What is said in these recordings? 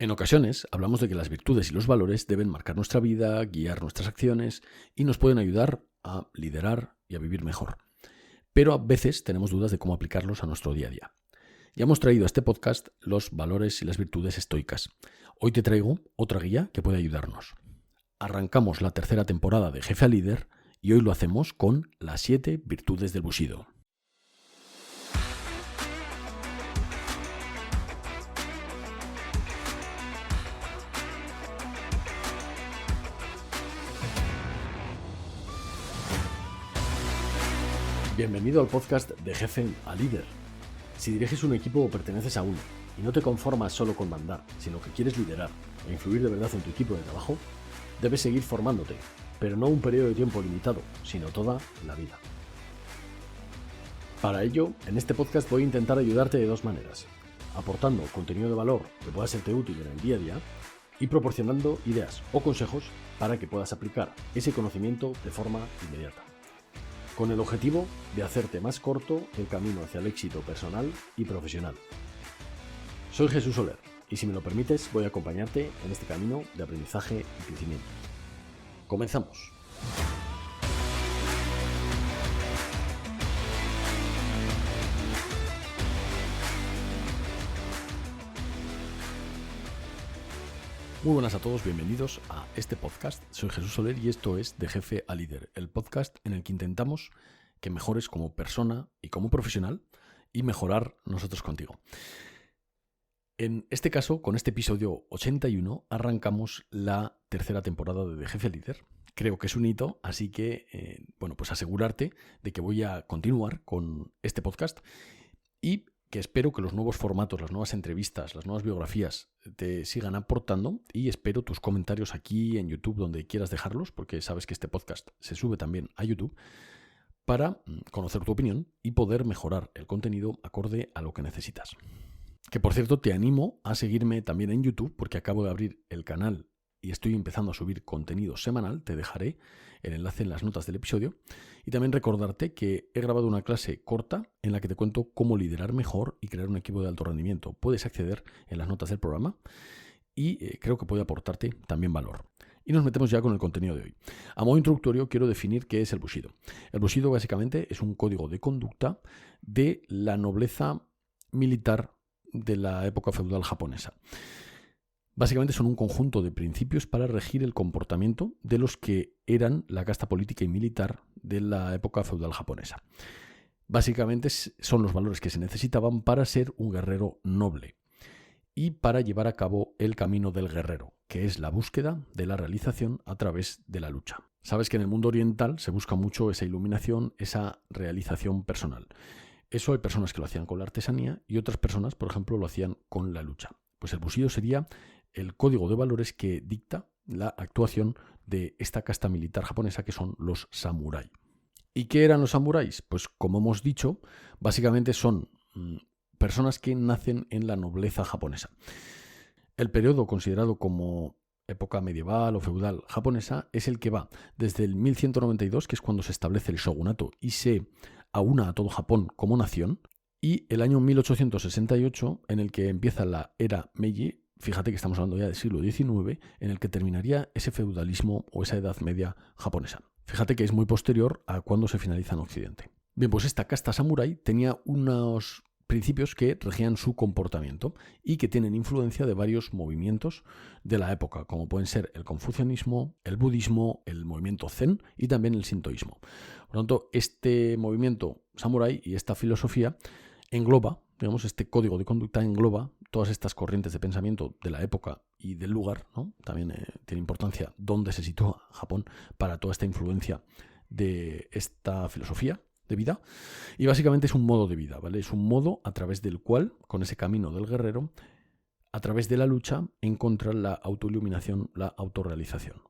En ocasiones hablamos de que las virtudes y los valores deben marcar nuestra vida, guiar nuestras acciones y nos pueden ayudar a liderar y a vivir mejor. Pero a veces tenemos dudas de cómo aplicarlos a nuestro día a día. Ya hemos traído a este podcast los valores y las virtudes estoicas. Hoy te traigo otra guía que puede ayudarnos. Arrancamos la tercera temporada de Jefe a Líder y hoy lo hacemos con las 7 virtudes del Bushido. Bienvenido al podcast de Jefe a Líder. Si diriges un equipo o perteneces a uno y no te conformas solo con mandar, sino que quieres liderar e influir de verdad en tu equipo de trabajo, debes seguir formándote, pero no un periodo de tiempo limitado, sino toda la vida. Para ello, en este podcast voy a intentar ayudarte de dos maneras: aportando contenido de valor que pueda serte útil en el día a día y proporcionando ideas o consejos para que puedas aplicar ese conocimiento de forma inmediata, con el objetivo de hacerte más corto el camino hacia el éxito personal y profesional. Soy Jesús Soler y, si me lo permites, voy a acompañarte en este camino de aprendizaje y crecimiento. Comenzamos. Muy buenas a todos, bienvenidos a este podcast. Soy Jesús Soler y esto es De Jefe a Líder, el podcast en el que intentamos que mejores como persona y como profesional y mejorar nosotros contigo. En este caso, con este episodio 81, arrancamos la tercera temporada de Jefe a Líder. Creo que es un hito, así que, pues asegurarte de que voy a continuar con este podcast y que espero que los nuevos formatos, las nuevas entrevistas, las nuevas biografías te sigan aportando, y espero tus comentarios aquí en YouTube donde quieras dejarlos, porque sabes que este podcast se sube también a YouTube, para conocer tu opinión y poder mejorar el contenido acorde a lo que necesitas. Que, por cierto, te animo a seguirme también en YouTube, porque acabo de abrir el canal y estoy empezando a subir contenido semanal. Te dejaré el enlace en las notas del episodio. Y también recordarte que he grabado una clase corta en la que te cuento cómo liderar mejor y crear un equipo de alto rendimiento. Puedes acceder en las notas del programa y creo que puede aportarte también valor. Y nos metemos ya con el contenido de hoy. A modo introductorio quiero definir qué es el Bushido. El Bushido básicamente es un código de conducta de la nobleza militar de la época feudal japonesa. Básicamente son un conjunto de principios para regir el comportamiento de los que eran la casta política y militar de la época feudal japonesa. Básicamente son los valores que se necesitaban para ser un guerrero noble y para llevar a cabo el camino del guerrero, que es la búsqueda de la realización a través de la lucha. Sabes que en el mundo oriental se busca mucho esa iluminación, esa realización personal. Eso hay personas que lo hacían con la artesanía y otras personas, por ejemplo, lo hacían con la lucha. Pues el Bushido sería el código de valores que dicta la actuación de esta casta militar japonesa, que son los samurái. ¿Y qué eran los samuráis? Pues, como hemos dicho, básicamente son personas que nacen en la nobleza japonesa. El periodo considerado como época medieval o feudal japonesa es el que va desde el 1192, que es cuando se establece el shogunato y se aúna a todo Japón como nación, y el año 1868, en el que empieza la era Meiji. Fíjate que estamos hablando ya del siglo XIX, en el que terminaría ese feudalismo o esa Edad Media japonesa. Fíjate que es muy posterior a cuando se finaliza en Occidente. Bien, pues esta casta samurái tenía unos principios que regían su comportamiento y que tienen influencia de varios movimientos de la época, como pueden ser el confucianismo, el budismo, el movimiento zen y también el sintoísmo. Por lo tanto, este movimiento samurái y esta filosofía engloba, este código de conducta engloba todas estas corrientes de pensamiento de la época y del lugar, ¿no? También tiene importancia dónde se sitúa Japón para toda esta influencia de esta filosofía de vida. Y básicamente es un modo de vida, ¿vale? Es un modo a través del cual, con ese camino del guerrero, a través de la lucha, encontrar la autoiluminación, la autorrealización.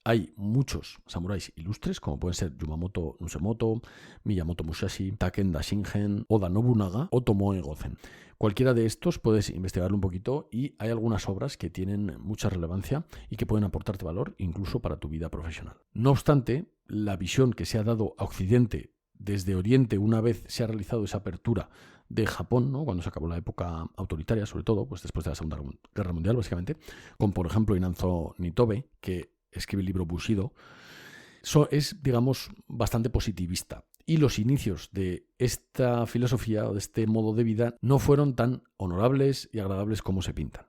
Hay muchos samuráis ilustres, como pueden ser Yamamoto Nusemoto, Miyamoto Musashi, Takeda Shingen, Oda Nobunaga o Tomoe Gozen. Cualquiera de estos puedes investigarlo un poquito y hay algunas obras que tienen mucha relevancia y que pueden aportarte valor incluso para tu vida profesional. No obstante, la visión que se ha dado a Occidente desde Oriente, una vez se ha realizado esa apertura de Japón, ¿no? Cuando se acabó la época autoritaria, sobre todo, pues después de la Segunda Guerra Mundial, básicamente, con, por ejemplo, Inanzo Nitobe, que escribe el libro Bushido. Es, digamos, bastante positivista. Y los inicios de esta filosofía o de este modo de vida no fueron tan honorables y agradables como se pintan.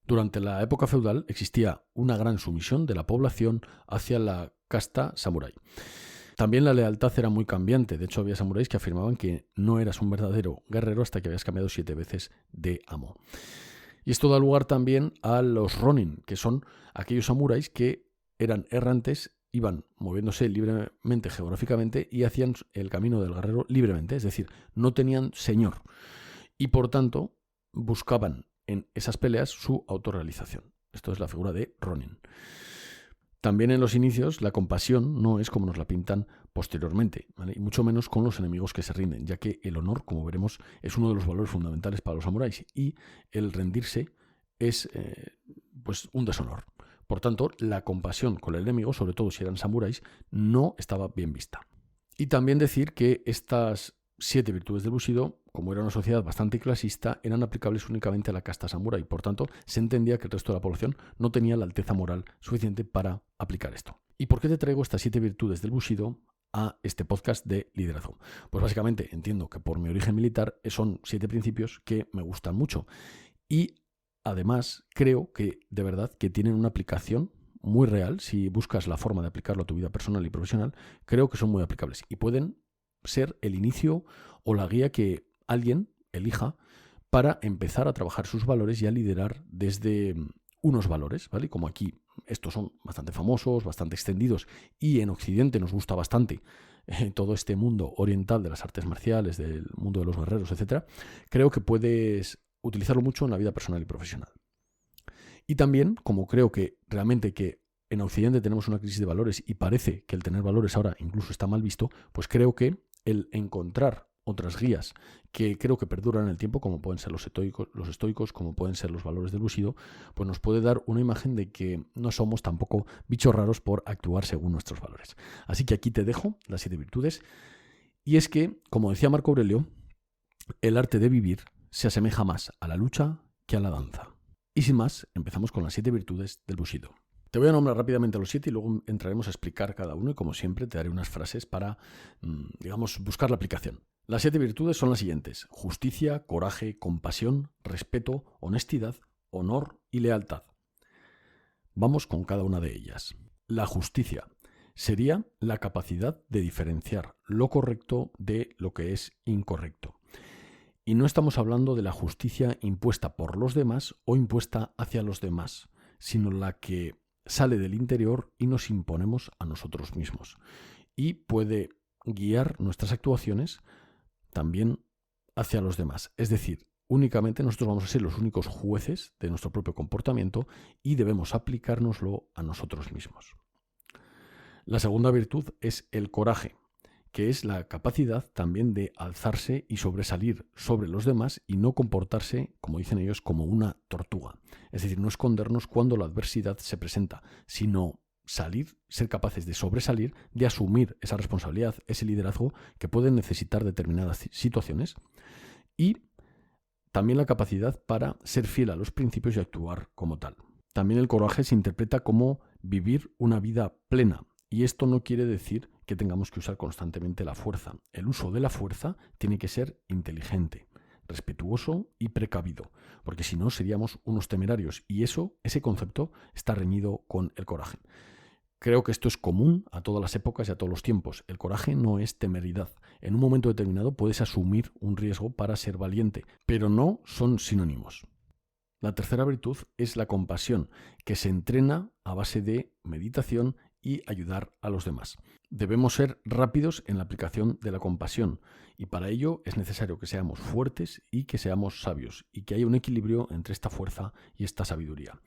Durante la época feudal existía una gran sumisión de la población hacia la casta samurái. También la lealtad era muy cambiante. De hecho, había samuráis que afirmaban que no eras un verdadero guerrero hasta que habías cambiado 7 veces de amo. Y esto da lugar también a los ronin, que son aquellos samuráis que eran errantes, iban moviéndose libremente geográficamente y hacían el camino del guerrero libremente, es decir, no tenían señor. Y por tanto, buscaban en esas peleas su autorrealización. Esto es la figura de ronin. También en los inicios la compasión no es como nos la pintan posteriormente, ¿vale? Y mucho menos con los enemigos que se rinden, ya que el honor, como veremos, es uno de los valores fundamentales para los samuráis y el rendirse es pues un deshonor. Por tanto, la compasión con el enemigo, sobre todo si eran samuráis, no estaba bien vista. Y también decir que estas 7 virtudes del Bushido, como era una sociedad bastante clasista, eran aplicables únicamente a la casta samurái. Por tanto, se entendía que el resto de la población no tenía la alteza moral suficiente para aplicar esto. ¿Y por qué te traigo estas 7 virtudes del Bushido a este podcast de liderazgo? Pues básicamente entiendo que por mi origen militar son 7 principios que me gustan mucho. Y además creo que de verdad que tienen una aplicación muy real. Si buscas la forma de aplicarlo a tu vida personal y profesional, creo que son muy aplicables y pueden ser el inicio o la guía que alguien elija para empezar a trabajar sus valores y a liderar desde unos valores, ¿vale? Como aquí estos son bastante famosos, bastante extendidos y en Occidente nos gusta bastante todo este mundo oriental de las artes marciales, del mundo de los guerreros, etc. Creo que puedes utilizarlo mucho en la vida personal y profesional. Y también, como creo que realmente que en Occidente tenemos una crisis de valores y parece que el tener valores ahora incluso está mal visto, pues creo que el encontrar otras guías que creo que perduran en el tiempo, como pueden ser los estoicos, como pueden ser los valores del Bushido, pues nos puede dar una imagen de que no somos tampoco bichos raros por actuar según nuestros valores. Así que aquí te dejo las 7 virtudes. Y es que, como decía Marco Aurelio, el arte de vivir se asemeja más a la lucha que a la danza. Y sin más, empezamos con las 7 virtudes del Bushido. Te voy a nombrar rápidamente los 7 y luego entraremos a explicar cada uno y como siempre te daré unas frases para, digamos, buscar la aplicación. Las 7 virtudes son las siguientes: justicia, coraje, compasión, respeto, honestidad, honor y lealtad. Vamos con cada una de ellas. La justicia sería la capacidad de diferenciar lo correcto de lo que es incorrecto. Y no estamos hablando de la justicia impuesta por los demás o impuesta hacia los demás, sino la que sale del interior y nos imponemos a nosotros mismos. Y puede guiar nuestras actuaciones también hacia los demás. Es decir, únicamente nosotros vamos a ser los únicos jueces de nuestro propio comportamiento y debemos aplicárnoslo a nosotros mismos. La segunda virtud es el coraje, que es la capacidad también de alzarse y sobresalir sobre los demás y no comportarse, como dicen ellos, como una tortuga. Es decir, no escondernos cuando la adversidad se presenta, sino ser capaces de sobresalir, de asumir esa responsabilidad, ese liderazgo que pueden necesitar determinadas situaciones y también la capacidad para ser fiel a los principios y actuar como tal. También el coraje se interpreta como vivir una vida plena. Y esto no quiere decir que tengamos que usar constantemente la fuerza. El uso de la fuerza tiene que ser inteligente, respetuoso y precavido, porque si no seríamos unos temerarios y ese concepto está reñido con el coraje. Creo que esto es común a todas las épocas y a todos los tiempos. El coraje no es temeridad. En un momento determinado puedes asumir un riesgo para ser valiente, pero no son sinónimos. La tercera virtud es la compasión, que se entrena a base de meditación y ayudar a los demás. Debemos ser rápidos en la aplicación de la compasión y para ello es necesario que seamos fuertes y que seamos sabios y que haya un equilibrio entre esta fuerza y esta sabiduría.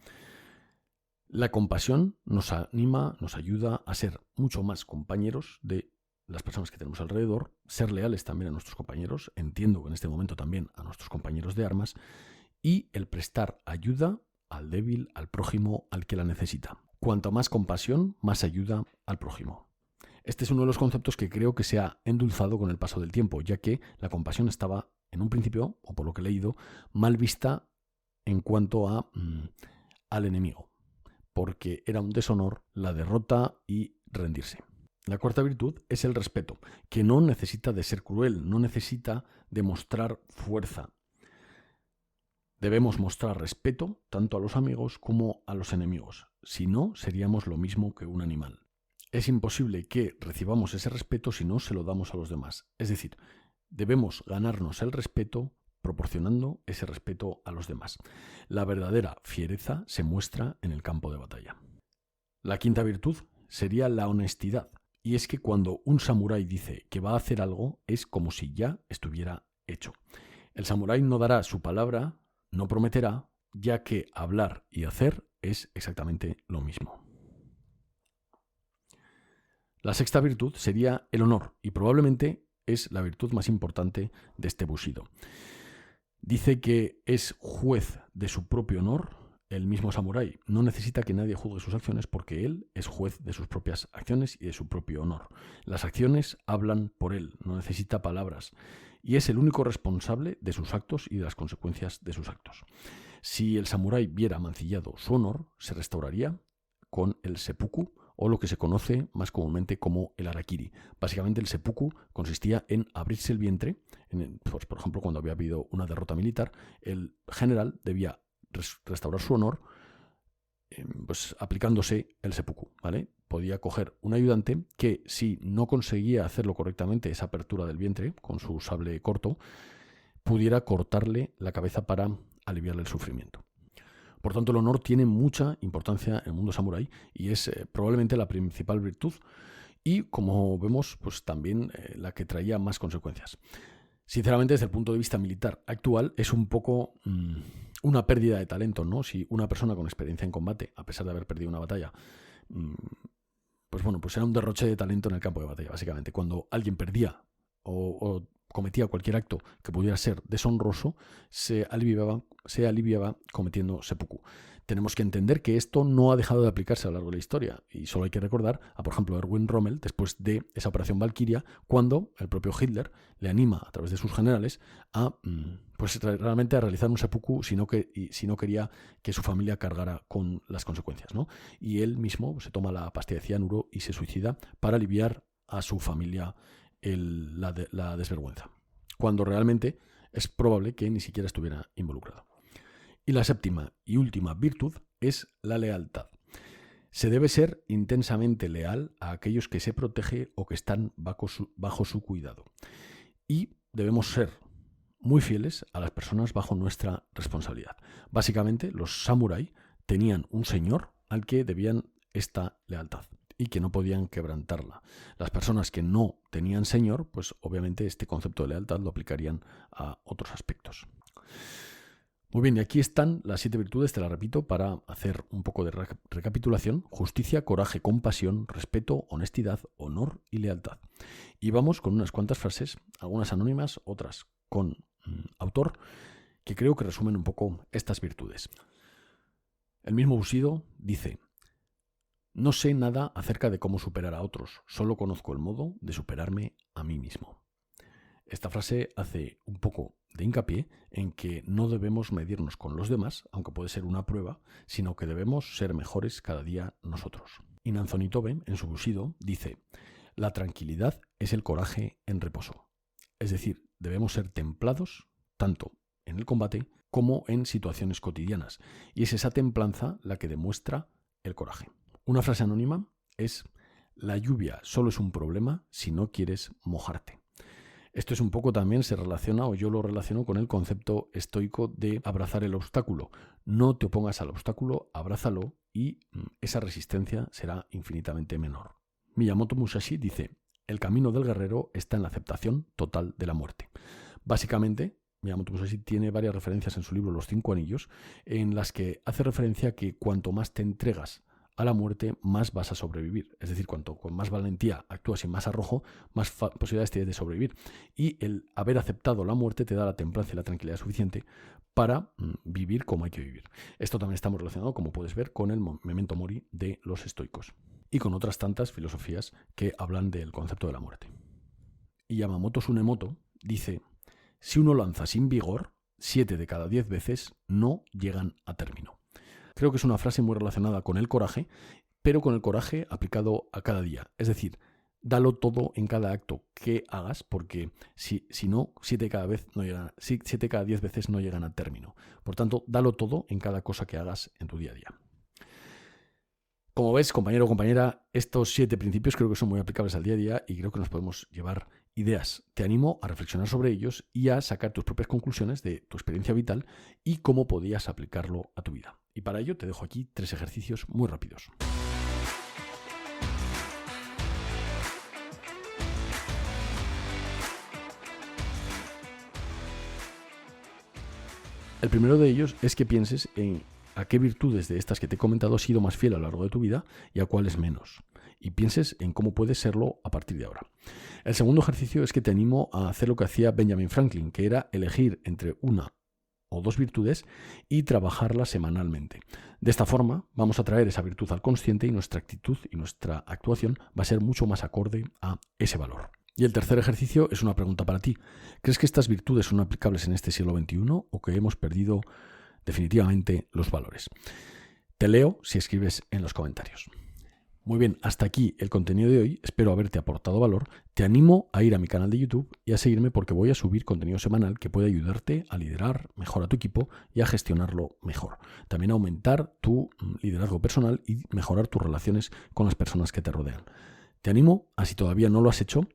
La compasión nos anima, nos ayuda a ser mucho más compañeros de las personas que tenemos alrededor, ser leales también a nuestros compañeros, entiendo que en este momento también a nuestros compañeros de armas, y el prestar ayuda al débil, al prójimo, al que la necesita. Cuanto más compasión, más ayuda al prójimo. Este es uno de los conceptos que creo que se ha endulzado con el paso del tiempo, ya que la compasión estaba en un principio, o por lo que he leído, mal vista en cuanto al enemigo, porque era un deshonor la derrota y rendirse. La cuarta virtud es el respeto, que no necesita de ser cruel, no necesita de mostrar fuerza. Debemos mostrar respeto tanto a los amigos como a los enemigos, si no seríamos lo mismo que un animal. Es imposible que recibamos ese respeto si no se lo damos a los demás. Es decir, debemos ganarnos el respeto proporcionando ese respeto a los demás. La verdadera fiereza se muestra en el campo de batalla. La quinta virtud sería la honestidad. Y es que cuando un samurái dice que va a hacer algo, es como si ya estuviera hecho. El samurái no dará su palabra, no prometerá, ya que hablar y hacer es exactamente lo mismo. La sexta virtud sería el honor, y probablemente es la virtud más importante de este Bushido. Dice que es juez de su propio honor. El mismo samurái no necesita que nadie juzgue sus acciones porque él es juez de sus propias acciones y de su propio honor. Las acciones hablan por él, no necesita palabras, y es el único responsable de sus actos y de las consecuencias de sus actos. Si el samurái viera mancillado su honor, se restauraría con el seppuku, o lo que se conoce más comúnmente como el harakiri. Básicamente el seppuku consistía en abrirse el vientre. Pues, por ejemplo, cuando había habido una derrota militar, el general debía restaurar su honor pues aplicándose el seppuku, ¿vale? Podía coger un ayudante que, si no conseguía hacerlo correctamente, esa apertura del vientre con su sable corto, pudiera cortarle la cabeza para aliviarle el sufrimiento. Por tanto, el honor tiene mucha importancia en el mundo samurái y es probablemente la principal virtud y, como vemos, pues también la que traía más consecuencias. Sinceramente, desde el punto de vista militar actual, es un poco una pérdida de talento, ¿no? Si una persona con experiencia en combate, a pesar de haber perdido una batalla, pues bueno, pues era un derroche de talento en el campo de batalla, básicamente. Cuando alguien perdía o cometía cualquier acto que pudiera ser deshonroso, se aliviaba cometiendo seppuku. Tenemos que entender que esto no ha dejado de aplicarse a lo largo de la historia y solo hay que recordar a, por ejemplo, Erwin Rommel después de esa operación Valkyria, cuando el propio Hitler le anima a través de sus generales a pues realmente a realizar un seppuku si no quería que su familia cargara con las consecuencias, ¿no? Y él mismo se toma la pastilla de cianuro y se suicida para aliviar a su familia la desvergüenza, cuando realmente es probable que ni siquiera estuviera involucrado. Y la séptima y última virtud es la lealtad. Se debe ser intensamente leal a aquellos que se protege o que están bajo su cuidado. Y debemos ser muy fieles a las personas bajo nuestra responsabilidad. Básicamente, los samurái tenían un señor al que debían esta lealtad y que no podían quebrantarla. Las personas que no tenían señor, pues obviamente este concepto de lealtad lo aplicarían a otros aspectos. Muy bien, y aquí están las 7 virtudes, te las repito, para hacer un poco de recapitulación: justicia, coraje, compasión, respeto, honestidad, honor y lealtad. Y vamos con unas cuantas frases, algunas anónimas, otras con autor, que creo que resumen un poco estas virtudes. El mismo Bushido dice: no sé nada acerca de cómo superar a otros, solo conozco el modo de superarme a mí mismo. Esta frase hace un poco de hincapié en que no debemos medirnos con los demás, aunque puede ser una prueba, sino que debemos ser mejores cada día nosotros. Y Anthony Tobin, en su Bushido, dice: la tranquilidad es el coraje en reposo. Es decir, debemos ser templados tanto en el combate como en situaciones cotidianas. Y es esa templanza la que demuestra el coraje. Una frase anónima es: la lluvia solo es un problema si no quieres mojarte. Esto es un poco también se relaciona, o yo lo relaciono con el concepto estoico de abrazar el obstáculo. No te opongas al obstáculo, abrázalo y esa resistencia será infinitamente menor. Miyamoto Musashi dice: el camino del guerrero está en la aceptación total de la muerte. Básicamente, Miyamoto Musashi tiene varias referencias en su libro Los 5 Anillos, en las que hace referencia a que cuanto más te entregas a la muerte, más vas a sobrevivir. Es decir, cuanto con más valentía actúas y más arrojo, más posibilidades tienes de sobrevivir. Y el haber aceptado la muerte te da la templanza y la tranquilidad suficiente para vivir como hay que vivir. Esto también está muy relacionado, como puedes ver, con el memento mori de los estoicos y con otras tantas filosofías que hablan del concepto de la muerte. Y Yamamoto Tsunemoto dice: Si uno lanza sin vigor, 7 de cada 10 veces no llegan a término. Creo que es una frase muy relacionada con el coraje, pero con el coraje aplicado a cada día. Es decir, dalo todo en cada acto que hagas, porque si no, 7 de cada 10 veces no llegan a término. Por tanto, dalo todo en cada cosa que hagas en tu día a día. Como ves, compañero o compañera, estos 7 principios creo que son muy aplicables al día a día y creo que nos podemos llevar ideas. Te animo a reflexionar sobre ellos y a sacar tus propias conclusiones de tu experiencia vital y cómo podías aplicarlo a tu vida. Y para ello te dejo aquí 3 ejercicios muy rápidos. El primero de ellos es que pienses en a qué virtudes de estas que te he comentado has sido más fiel a lo largo de tu vida y a cuáles menos. Y pienses en cómo puedes serlo a partir de ahora. El segundo ejercicio es que te animo a hacer lo que hacía Benjamin Franklin, que era elegir entre una o 2 virtudes y trabajarlas semanalmente. De esta forma vamos a traer esa virtud al consciente y nuestra actitud y nuestra actuación va a ser mucho más acorde a ese valor. Y el tercer ejercicio es una pregunta para ti. ¿Crees que estas virtudes son aplicables en este siglo XXI o que hemos perdido definitivamente los valores? Te leo si escribes en los comentarios. Muy bien, hasta aquí el contenido de hoy. Espero haberte aportado valor. Te animo a ir a mi canal de YouTube y a seguirme porque voy a subir contenido semanal que puede ayudarte a liderar mejor a tu equipo y a gestionarlo mejor. También a aumentar tu liderazgo personal y mejorar tus relaciones con las personas que te rodean. Te animo a, si todavía no lo has hecho,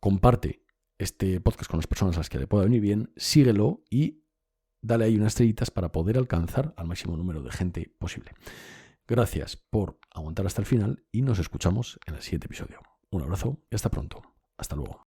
comparte este podcast con las personas a las que le pueda venir bien, síguelo y dale ahí unas estrellitas para poder alcanzar al máximo número de gente posible. Gracias por aguantar hasta el final y nos escuchamos en el siguiente episodio. Un abrazo y hasta pronto. Hasta luego.